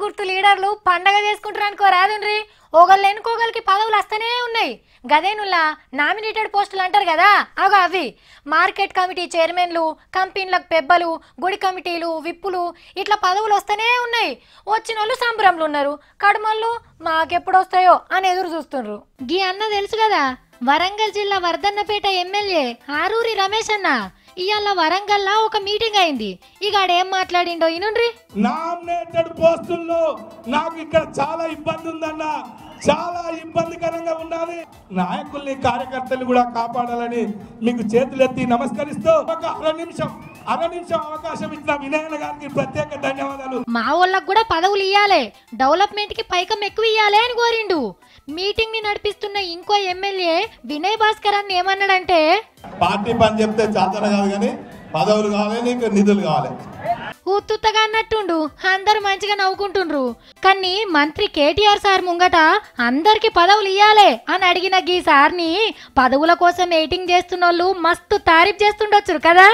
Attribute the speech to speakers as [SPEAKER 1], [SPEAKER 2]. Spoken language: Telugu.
[SPEAKER 1] గుర్తు లీడర్లు పండగ చేసుకుంటారు అనుకో రాదుండ్రి. ఒకళ్ళు ఎన్నుకోగలికి పదవులు వస్తూనే ఉన్నాయి. గదేనుల్లా నామినేటెడ్ పోస్టులు అంటారు కదా, అవి మార్కెట్ కమిటీ చైర్మన్లు, కంపెనీలకు పెబ్బలు, గుడి కమిటీలు, విప్పులు ఇట్లా పదవులు వస్తూనే ఉన్నాయి. వచ్చిన వాళ్ళు సంబరంలో ఉన్నారు, కడుమళ్ళు మాకెప్పుడు వస్తాయో అని ఎదురు చూస్తుండ్రు. గీ అన్న తెలుసు కదా, వరంగల్ జిల్లా వర్ధన్నపేట ఎమ్మెల్యే ఆరూరి రమేష్ అన్న. ఇవాళ వరంగల్ ఒక మీటింగ్ అయింది. ఇక ఆడేం మాట్లాడిండో ఇనుండ్రి.
[SPEAKER 2] నామినేటెడ్ పోస్టుల్లో నాకు ఇక్కడ చాలా ఇబ్బంది ఉందన్న, చాలా ఇబ్బందికరంగా ఉన్నది. నాయకుల్ని కార్యకర్తలు కూడా కాపాడాలని మీకు చేతులెత్తి నమస్కరిస్తూ ఒక అర నిమిషం అవకాశం ఇచ్చిన వినయన గారికి ప్రత్యేక ధన్యవాదాలు.
[SPEAKER 1] మా వాళ్ళకు కూడా పదవులు ఇయ్యాలే, డెవలప్మెంట్ కి పైకం ఎక్కువ ఇయ్యాలే అని కోరిండు. మీటింగ్ ని నడిపిస్తున్న ఇంకో ఎమ్మెల్యే వినయ్ భాస్కర్ అని ఏమన్నాడంటే,
[SPEAKER 3] పార్టీ పని చెప్తే చాతన కాదు కానీ పదవులు కావాలి, నీకు నిధులు కావాలి.
[SPEAKER 1] ఉత్తుత్తగా అన్నట్టుండు. అందరు మంచిగా నవ్వుకుంటుండ్రు. కానీ మంత్రి కేటీఆర్ సార్ ముంగట అందరికి పదవులు ఇయ్యాలే అని అడిగిన గీ సార్ని పదవుల కోసం వెయిటింగ్ చేస్తున్న వాళ్ళు మస్తు తారీఫ్ చేస్తుండొచ్చు కదా.